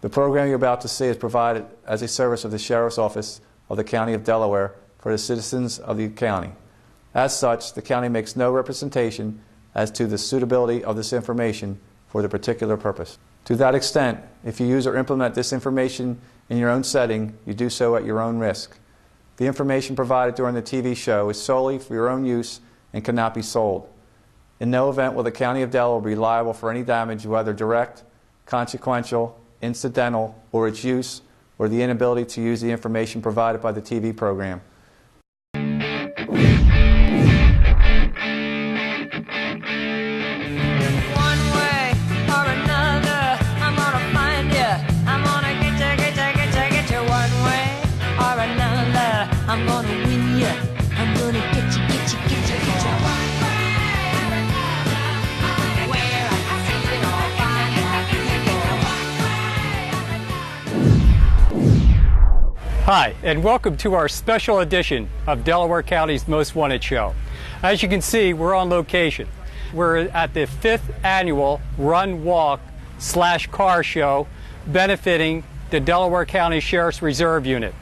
The program you're about to see is provided as a service of the Sheriff's Office of the County of Delaware for the citizens of the county. As such, the county makes no representation as to the suitability of this information for the particular purpose. To that extent, if you use or implement this information in your own setting, you do so at your own risk. The information provided during the TV show is solely for your own use and cannot be sold. In no event will the County of Delaware be liable for any damage, whether direct, consequential, incidental, or its use, or the inability to use the information provided by the TV program. I'm gonna win ya. I'm gonna get you, get you, get you, get you. Where I see it all, find it. Hi, and welcome to our special edition of Delaware County's Most Wanted Show. As you can see, we're on location. We're at the 5th annual Run Walk / Car Show benefiting the Delaware County Sheriff's Reserve Unit.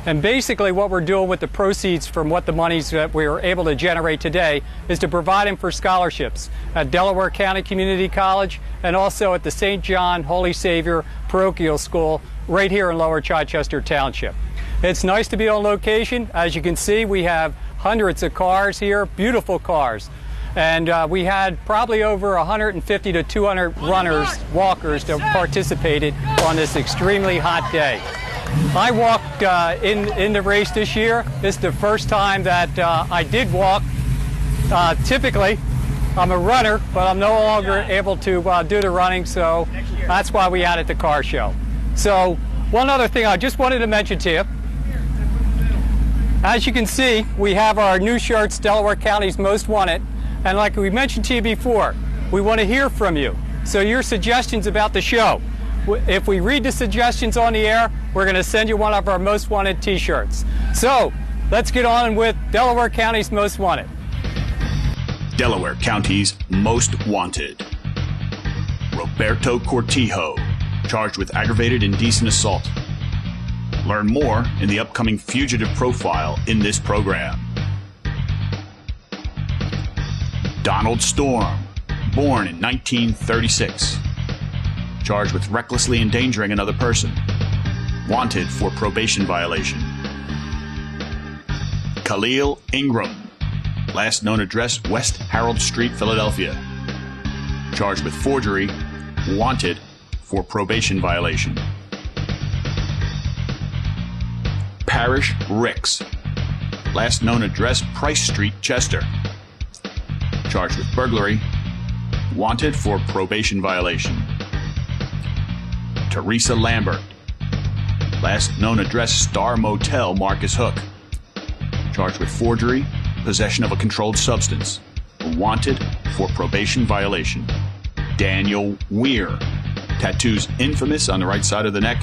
And basically what we're doing with the proceeds from what the monies that we were able to generate today is to provide them for scholarships at Delaware County Community College and also at the St. John Holy Savior Parochial School right here in Lower Chichester Township. It's nice to be on location. As you can see, we have hundreds of cars here, beautiful cars. And we had probably over 150 to 200 runners, walkers that participated on this extremely hot day. I walked in the race this year. This is the first time that I did walk. Typically, I'm a runner, but I'm no longer able to do the running, so that's why we added the car show. So one other thing I just wanted to mention to you. As you can see, we have our new shirts, Delaware County's Most Wanted, and like we mentioned to you before, we want to hear from you. So your suggestions about the show. If we read the suggestions on the air, we're going to send you one of our Most Wanted t-shirts. So, let's get on with Delaware County's Most Wanted. Delaware County's Most Wanted. Roberto Cortijo, charged with aggravated indecent assault. Learn more in the upcoming fugitive profile in this program. Donald Storm, born in 1936. Charged with recklessly endangering another person. Wanted for probation violation. Khalil Ingram, last known address West Harold Street, Philadelphia. Charged with forgery. Wanted for probation violation. Parrish Ricks, last known address Price Street, Chester. Charged with burglary. Wanted for probation violation. Teresa Lambert, last known address Star Motel, Marcus Hook. Charged with forgery, possession of a controlled substance. Wanted for probation violation. Daniel Weir, tattoos infamous on the right side of the neck,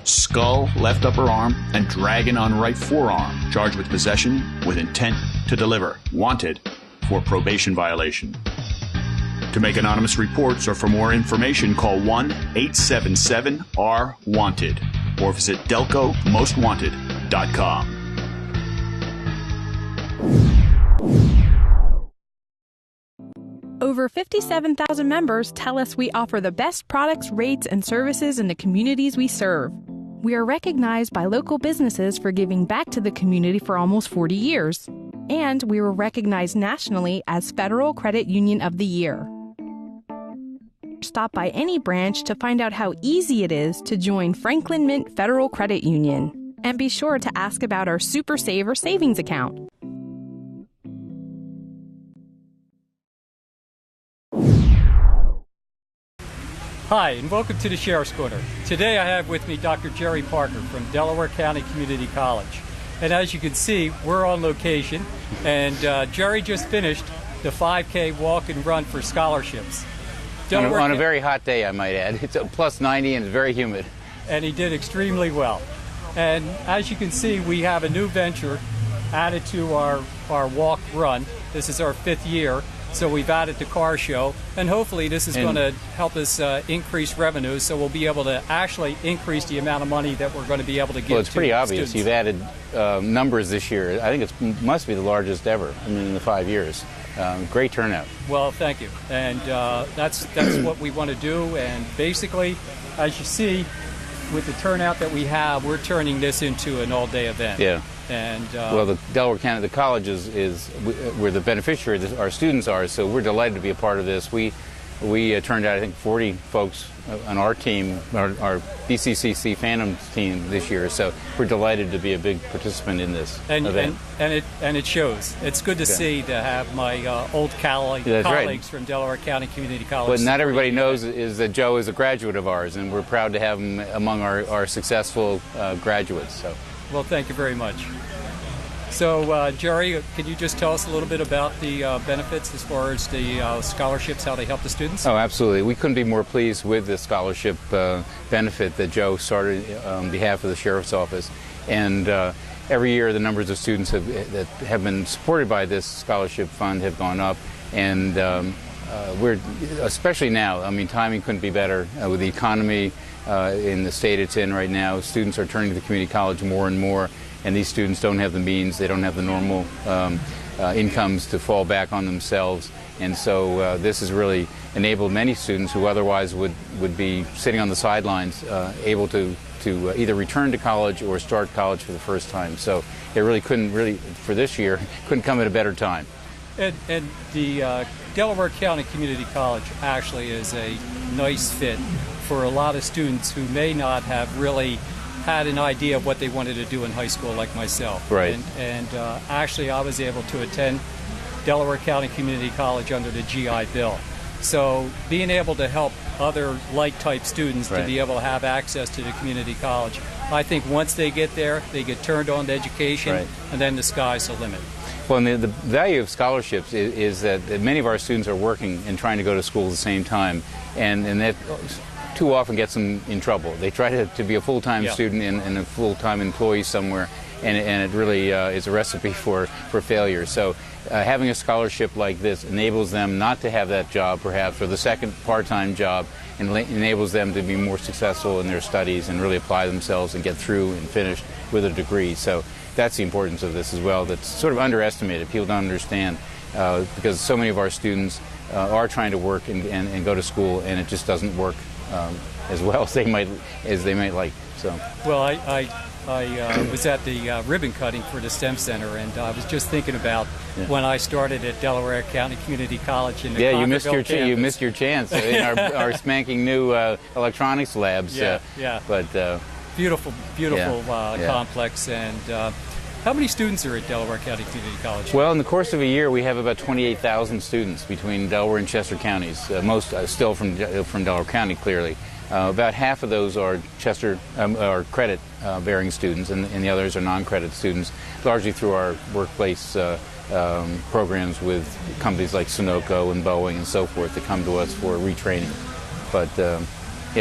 skull left upper arm, and dragon on right forearm. Charged with possession with intent to deliver. Wanted for probation violation. To make anonymous reports or for more information, call 1-877-R-WANTED or visit delcomostwanted.com. Over 57,000 members tell us we offer the best products, rates, and services in the communities we serve. We are recognized by local businesses for giving back to the community for almost 40 years. And we were recognized nationally as Federal Credit Union of the Year. Stop by any branch to find out how easy it is to join Franklin Mint Federal Credit Union. And be sure to ask about our Super Saver savings account. Hi, and welcome to the Sheriff's Corner. Today I have with me Dr. Jerry Parker from Delaware County Community College. And as you can see, we're on location, and Jerry just finished the 5K walk and run for scholarships. On a very hot day, I might add. It's plus 90 and it's very humid. And he did extremely well. And as you can see, we have a new venture added to our walk run. This is our 5th year. So we've added the car show, and hopefully this is And- going to help us increase revenue, so we'll be able to actually increase the amount of money that we're going to be able to give Well, it's to pretty obvious. students. You've added numbers this year. I think it must be the largest ever. I mean, in the 5 years. Great turnout. Well, thank you. And that's what we want to do. And basically, as you see, with the turnout that we have, we're turning this into an all-day event. Yeah. And Well, the Delaware County, the college is where the beneficiary, our students are. So we're delighted to be a part of this. We turned out, I think, 40 folks on our team, our BCCC Phantom team this year. So we're delighted to be a big participant in this event. And it shows. It's good to see to have my old That's right. colleagues from Delaware County Community College. What not everybody knows is that Joe is a graduate of ours, and we're proud to have him among our successful graduates. So. Well, thank you very much. So, Jerry, can you just tell us a little bit about the benefits as far as the scholarships, how they help the students? Oh, absolutely. We couldn't be more pleased with the scholarship benefit that Joe started on behalf of the Sheriff's Office. And every year the numbers of students that have been supported by this scholarship fund have gone up. And we're, especially now, I mean, timing couldn't be better with the economy in the state it's in right now. Students are turning to the community college more and more. And these students don't have the means, they don't have the normal incomes to fall back on themselves. And so this has really enabled many students who otherwise would be sitting on the sidelines able to either return to college or start college for the first time. So it really for this year, couldn't come at a better time. And the Delaware County Community College actually is a nice fit for a lot of students who may not have really had an idea of what they wanted to do in high school, like myself. Right. And actually, I was able to attend Delaware County Community College under the GI Bill. So being able to help other like-type students to be able to have access to the community college, I think once they get there, they get turned on to education, and then the sky's the limit. Well, and the value of scholarships is that many of our students are working and trying to go to school at the same time, and that too often gets them in trouble. They try to be a full-time student and a full-time employee somewhere, and it really is a recipe for failure. So having a scholarship like this enables them not to have that job, perhaps, or the second part-time job, and enables them to be more successful in their studies and really apply themselves and get through and finish with a degree. So that's the importance of this as well. That's sort of underestimated. People don't understand because so many of our students are trying to work and go to school, and it just doesn't work as well as they might like. So. Well, I was at the ribbon cutting for the STEM Center, and I was just thinking about when I started at Delaware County Community College in the you missed your chance in our spanking new electronics labs. But beautiful complex. And how many students are at Delaware County Community College? Well, in the course of a year, we have about 28,000 students between Delaware and Chester counties. Most still from Delaware County, clearly. About half of those are are credit-bearing students, and the others are non-credit students, largely through our workplace programs with companies like Sunoco and Boeing and so forth that come to us for retraining. But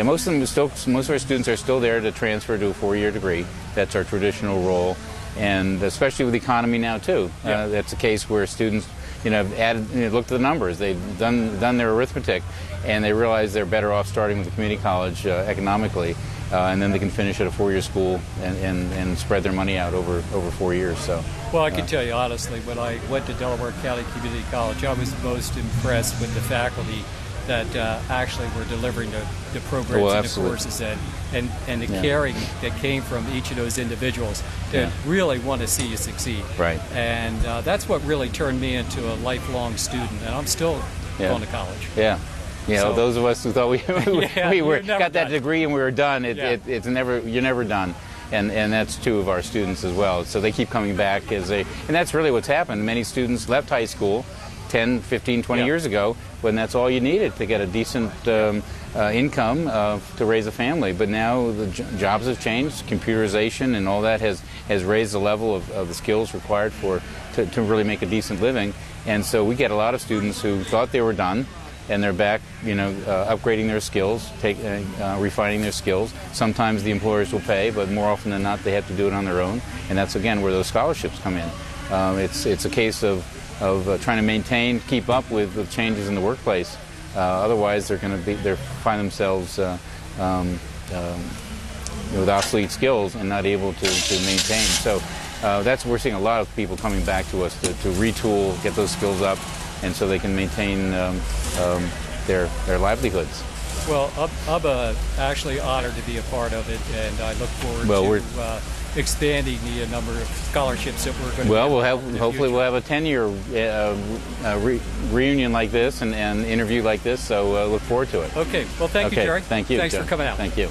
most of our students are still there to transfer to a 4-year degree. That's our traditional role, and especially with the economy now too. That's a case where students have looked at the numbers. They've done their arithmetic, and they realize they're better off starting with the community college economically, and then they can finish at a 4-year school and spread their money out over 4 years. So. Well, I can tell you honestly, when I went to Delaware County Community College, I was most impressed with the faculty that actually were delivering the programs and the courses and the caring that came from each of those individuals that really want to see you succeed. Right. And that's what really turned me into a lifelong student, and I'm still going to college. Yeah. So, those of us who thought we got that degree and we were done, you're never done. And that's true of our students as well. So they keep coming back and that's really what's happened. Many students left high school 10, 15, 20 years ago when that's all you needed to get a decent income to raise a family. But now the jobs have changed, computerization and all that has raised the level of the skills required to really make a decent living. And so we get a lot of students who thought they were done, and they're back, upgrading their skills, refining their skills. Sometimes the employers will pay, but more often than not, they have to do it on their own. And that's, again, where those scholarships come in. It's a case of trying to maintain, keep up with the changes in the workplace. Otherwise, they're going to find themselves with obsolete skills and not able to maintain. So we're seeing a lot of people coming back to us to retool, get those skills up, and so they can maintain their livelihoods. Well, I'm actually honored to be a part of it, and I look forward to expanding the number of scholarships that we're going to. Well, hopefully we'll have a 10-year reunion like this and interview like this. So look forward to it. Okay. Well, thank you, Jerry. Thank you. Thanks Joe. for coming out. Thank you.